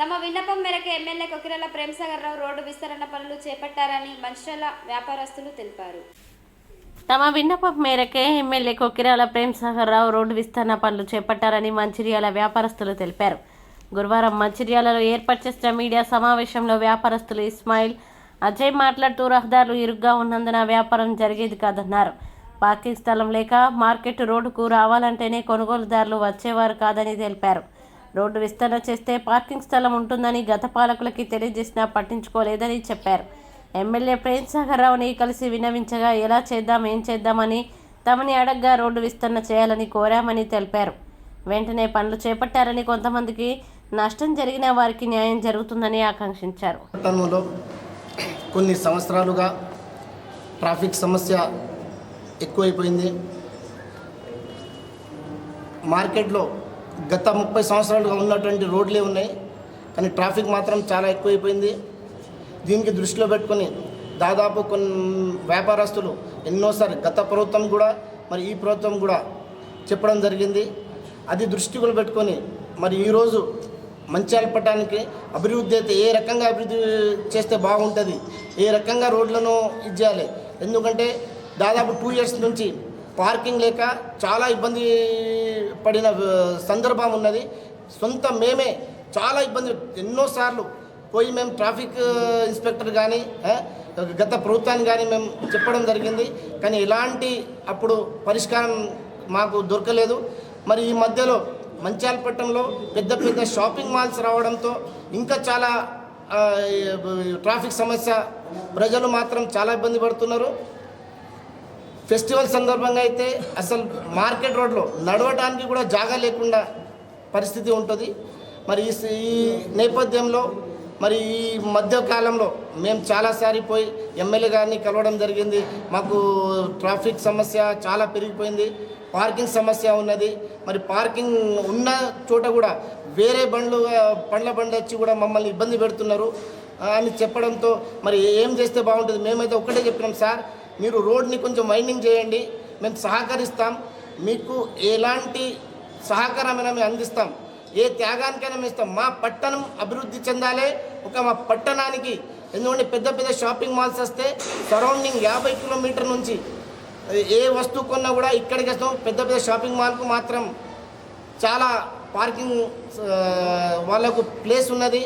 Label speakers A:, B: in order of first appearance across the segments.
A: తమ విన్నపం మేరకు ఎమ్మెల్యే కొకిరాల ప్రేమసాగర్ రావు రోడ్డు విస్తరణ పనులు చేపట్టారని మంచిర్యాల వ్యాపారస్తులు తెలిపారు.
B: తమ విన్నపం మేరకే ఎమ్మెల్యే కొకిరాల ప్రేమసాగర్ రావు రోడ్డు విస్తరణ పనులు చేపట్టారని మంచిర్యాల వ్యాపారస్తులు తెలిపారు. గురువారం మంచిర్యాలలో ఏర్పాటు చేసిన మీడియా సమావేశంలో వ్యాపారస్తులు ఇస్మాయిల్, అజయ్ మాట్లాడుతూ రహదారులు ఇరుగ్గా ఉన్నందున వ్యాపారం జరిగేది కాదన్నారు. పార్కింగ్ స్థలం లేక మార్కెట్ రోడ్డుకు రావాలంటేనే కొనుగోలుదారులు వచ్చేవారు కాదని తెలిపారు. రోడ్డు విస్తరణ చేస్తే పార్కింగ్ స్థలం ఉంటుందని గత పాలకులకి తెలియజేసినా పట్టించుకోలేదని చెప్పారు. ఎమ్మెల్యే ప్రేమసాగర్ రావుని కలిసి విన్నవించగా ఎలా చేద్దాం ఏం చేద్దామని తమని అడగ్గా రోడ్డు విస్తరణ చేయాలని కోరామని తెలిపారు. వెంటనే పనులు చేపట్టారని, కొంతమందికి నష్టం జరిగిన వారికి న్యాయం జరుగుతుందని ఆకాంక్షించారు.
C: కొన్ని సంవత్సరాలుగా ట్రాఫిక్ సమస్య ఎక్కువైపోయింది. మార్కెట్లో గత 30 సంవత్సరాలుగా ఉన్నటువంటి రోడ్లే ఉన్నాయి, కానీ ట్రాఫిక్ మాత్రం చాలా ఎక్కువైపోయింది. దీనికి దృష్టిలో పెట్టుకొని దాదాపు కొన్ని వ్యాపారస్తులు ఎన్నోసారి గత ప్రభుత్వం కూడా మరి ఈ ప్రభుత్వం కూడా చెప్పడం జరిగింది. అది దృష్టిలో పెట్టుకొని మరి ఈరోజు మంచిర్యాల పట్టణానికి అభివృద్ధి అయితే ఏ రకంగా అభివృద్ధి చేస్తే బాగుంటుంది, ఏ రకంగా రోడ్లను ఇచ్చేయాలి. ఎందుకంటే దాదాపు 2 years నుంచి పార్కింగ్ లేక చాలా ఇబ్బంది పడిన సందర్భం ఉన్నది. మేమే చాలా ఇబ్బంది ఎన్నోసార్లు పోయి మేము ట్రాఫిక్ ఇన్స్పెక్టర్ కానీ గత ప్రభుత్వాన్ని కానీ మేము చెప్పడం జరిగింది, కానీ ఎలాంటి అప్పుడు పరిష్కారం మాకు దొరకలేదు. మరి ఈ మధ్యలో మంచిర్యాల పట్టణంలో పెద్ద పెద్ద షాపింగ్ మాల్స్ రావడంతో ఇంకా చాలా ట్రాఫిక్ సమస్య, ప్రజలు మాత్రం చాలా ఇబ్బంది పడుతున్నారు. ఫెస్టివల్ సందర్భంగా అయితే అసలు మార్కెట్ రోడ్లో నడవడానికి కూడా జాగా లేకుండా పరిస్థితి ఉంటుంది. మరి ఈ నేపథ్యంలో మరి ఈ మధ్యకాలంలో మేము చాలాసారి పోయి ఎమ్మెల్యే గారిని కలవడం జరిగింది. మాకు ట్రాఫిక్ సమస్య చాలా పెరిగిపోయింది, పార్కింగ్ సమస్య ఉన్నది. మరి పార్కింగ్ ఉన్న చోట కూడా వేరే పండ్ల బండి వచ్చి కూడా మమ్మల్ని ఇబ్బంది పెడుతున్నారు అని చెప్పడంతో మరి ఏం చేస్తే బాగుంటుంది. మేమైతే ఒకటే చెప్పినాం, సార్ మీరు రోడ్ని కొంచెం వైండింగ్ చేయండి, మేము సహకరిస్తాం, మీకు ఎలాంటి సహకారమైనా మేము అందిస్తాం, ఏ త్యాగానికైనా మేము ఇస్తాం. మా పట్టణం అభివృద్ధి చెందాలి. మా పట్టణానికి ఎందుకంటే పెద్ద పెద్ద షాపింగ్ మాల్స్ వస్తే సరౌండింగ్ 50 కిలోమీటర్ల నుంచి ఏ వస్తువు కొన్నా కూడా ఇక్కడికి వస్తాం. పెద్ద పెద్ద షాపింగ్ మాల్కు మాత్రం చాలా పార్కింగ్ వాళ్ళకు ప్లేస్ ఉన్నది.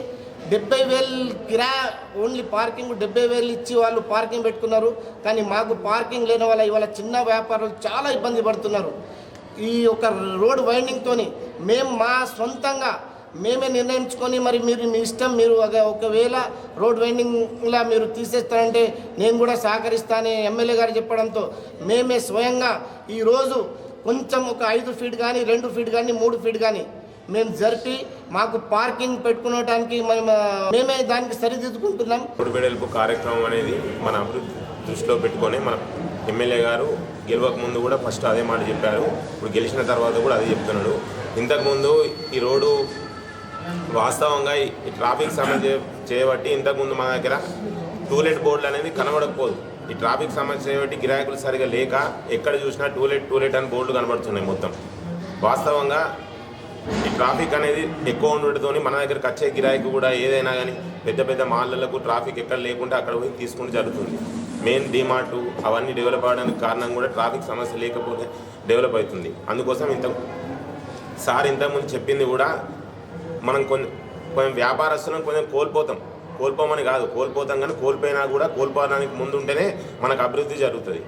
C: 70,000 కిరాయి ఓన్లీ పార్కింగ్ 70,000 ఇచ్చి వాళ్ళు పార్కింగ్ పెట్టుకున్నారు. కానీ మాకు పార్కింగ్ లేని వల్ల ఇవాళ చిన్న వ్యాపారులు చాలా ఇబ్బంది పడుతున్నారు. ఈ ఒక రోడ్ వైండింగ్తోని మేము మా సొంతంగా మేమే నిర్ణయించుకొని మరి మీరు మీ ఇష్టం, మీరు ఒకవేళ రోడ్ వైండింగ్లా మీరు తీసేస్తారంటే నేను కూడా సహకరిస్తానని ఎమ్మెల్యే గారు చెప్పడంతో మేమే స్వయంగా ఈరోజు కొంచెం ఒక 5 ఫీట్ కానీ 2 ఫీట్ కానీ 3 ఫీట్ కానీ మేము జరిపి మాకు పార్కింగ్ పెట్టుకునేటానికి మేమే దానికి సరిదిద్దుకుంటున్నాం.
D: రోడ్డు వెడల్పు కార్యక్రమం అనేది మన అభివృద్ధి దృష్టిలో పెట్టుకొని మన ఎమ్మెల్యే గారు గెలవక ముందు కూడా ఫస్ట్ అదే మాట చెప్పారు, ఇప్పుడు గెలిచిన తర్వాత కూడా అదే చెప్తున్నాడు. ఇంతకుముందు ఈ రోడ్డు వాస్తవంగా ఈ ట్రాఫిక్ సమస్య చేయబట్టి ఇంతకుముందు మన దగ్గర టూలెట్ బోర్డులు అనేది కనబడకపోదు. ఈ ట్రాఫిక్ సమస్య చేయబట్టి గిరాకులు సరిగా లేక ఎక్కడ చూసినా టూలెట్ అని బోర్డులు కనబడుతున్నాయి మొత్తం. వాస్తవంగా ఈ ట్రాఫిక్ అనేది ఎక్కువ ఉండటంతో మన దగ్గరకు వచ్చే గిరాకీ కూడా ఏదైనా కానీ పెద్ద పెద్ద మాల్లకు ట్రాఫిక్ ఎక్కడ లేకుండా అక్కడ పోయి తీసుకుంటూ జరుగుతుంది. మెయిన్ డిమార్టు అవన్నీ డెవలప్ అవ్వడానికి కారణం కూడా ట్రాఫిక్ సమస్య లేకపోతే డెవలప్ అవుతుంది. అందుకోసం ఇంతకుముందు చెప్పింది కూడా మనం కొంచెం వ్యాపారస్తులను కొంచెం కోల్పోమని కాదు, కోల్పోతాం, కానీ కోల్పోయినా కూడా కోల్పోవడానికి ముందు ఉంటేనే మనకు అభివృద్ధి జరుగుతుంది.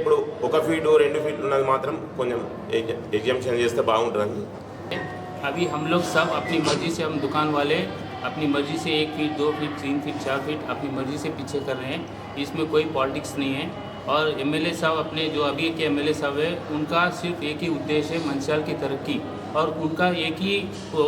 D: ఇప్పుడు 1 ఫీటు 2 ఫీట్లు ఉన్నది మాత్రం కొంచెం ఎగ్జామ్షన్ చేస్తే బాగుంటుందని.
E: अभी हम लोग सब अपनी मर्ज़ी से, हम दुकान वाले अपनी मर्ज़ी से 1 फीट 2 फीट 3 फीट 4 फीट अपनी मर्ज़ी से पीछे कर रहे हैं. इसमें कोई पॉलिटिक्स नहीं है. और एमएलए साहब अपने जो अभी के एमएलए साहब है उनका सिर्फ एक ही उद्देश्य है मंचिर्याल की तरक्की, और उनका एक ही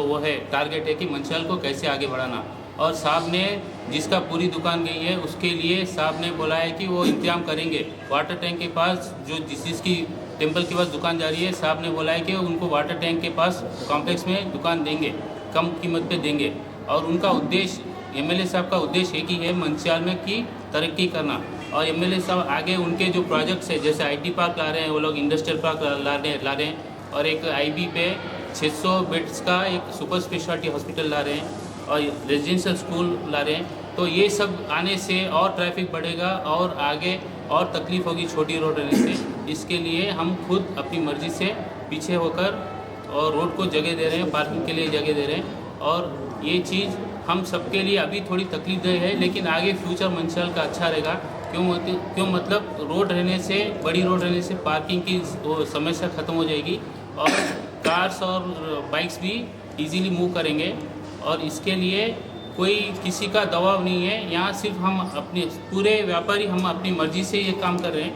E: वो है टारगेट है कि मंचिर्याल को कैसे आगे बढ़ाना. और साहब ने जिसका पूरी दुकान गई है उसके लिए साहब ने बोला है कि वो इंतजाम करेंगे. वाटर टैंक के पास जो जिसकी टेंपल के पास दुकान जा रही है, साहब ने बोला है कि उनको वाटर टैंक के पास कॉम्प्लेक्स में दुकान देंगे, कम कीमत पे देंगे. और उनका उद्देश्य, एमएलए साहब का उद्देश्य एक ही है मंचिर्याल में की तरक्की करना. और एमएलए साहब आगे उनके जो प्रोजेक्ट्स है, जैसे आईटी पार्क ला रहे हैं, वो लोग इंडस्ट्रियल पार्क ला रहे हैं, और एक आईबी पे 600 बेड्स का एक सुपर स्पेशलिटी हॉस्पिटल ला रहे हैं. और रेजिडेंशियल स्कूल ला रहे हैं। तो ये सब आने से और ट्रैफिक बढ़ेगा और आगे और तकलीफ होगी छोटी रोड रहने से। इसके लिए हम खुद अपनी मर्ज़ी से पीछे होकर और रोड को जगह दे रहे हैं, पार्किंग के लिए जगह दे रहे हैं। और ये चीज़ हम सबके लिए अभी थोड़ी तकलीफदेह है, लेकिन आगे फ्यूचर मंचल का अच्छा रहेगा। क्यों मतलब रोड रहने से, बड़ी रोड रहने से पार्किंग की वो समस्या ख़त्म हो जाएगी और कार्स और बाइक्स भी इजीली मूव करेंगे। और इसके लिए कोई किसी का दबाव नहीं है, यहाँ सिर्फ हम अपने पूरे व्यापारी हम अपनी मर्ज़ी से ये काम कर रहे हैं,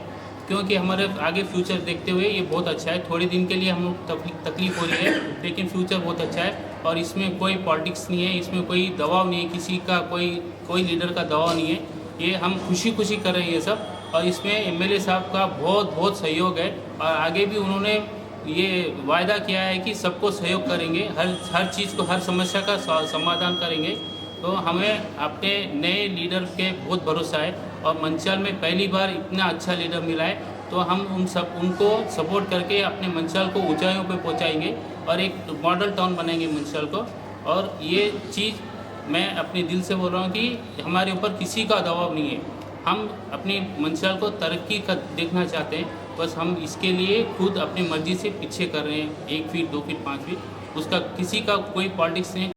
E: क्योंकि हमारे आगे फ्यूचर देखते हुए ये बहुत अच्छा है। थोड़े दिन के लिए हम तकलीफ हो रही है, लेकिन फ्यूचर बहुत अच्छा है। और इसमें कोई पॉलिटिक्स नहीं है, इसमें कोई दबाव नहीं है, किसी का कोई लीडर का दबाव नहीं है। ये हम खुशी कर रहे हैं ये सब। और इसमें एमएलए साहब का बहुत सहयोग है और आगे भी उन्होंने ये वायदा किया है कि सबको सहयोग करेंगे, हर चीज़ को, हर समस्या का समाधान करेंगे। तो हमें अपने नए लीडर के बहुत भरोसा है और मंचल में पहली बार इतना अच्छा लीडर मिला है। तो हम उनको सपोर्ट करके अपने मंचल को ऊंचाइयों पे पहुंचाएंगे और एक मॉडल टाउन बनाएंगे मंचल को। और ये चीज़ मैं अपने दिल से बोल रहा हूँ कि हमारे ऊपर किसी का दबाव नहीं है। हम अपनी मंचल को तरक्की का देखना चाहते हैं, बस हम इसके लिए खुद अपनी मर्ज़ी से पीछे कर रहे हैं, 1 फीट 2 फीट 5 फीट, उसका किसी का कोई पॉलिटिक्स नहीं।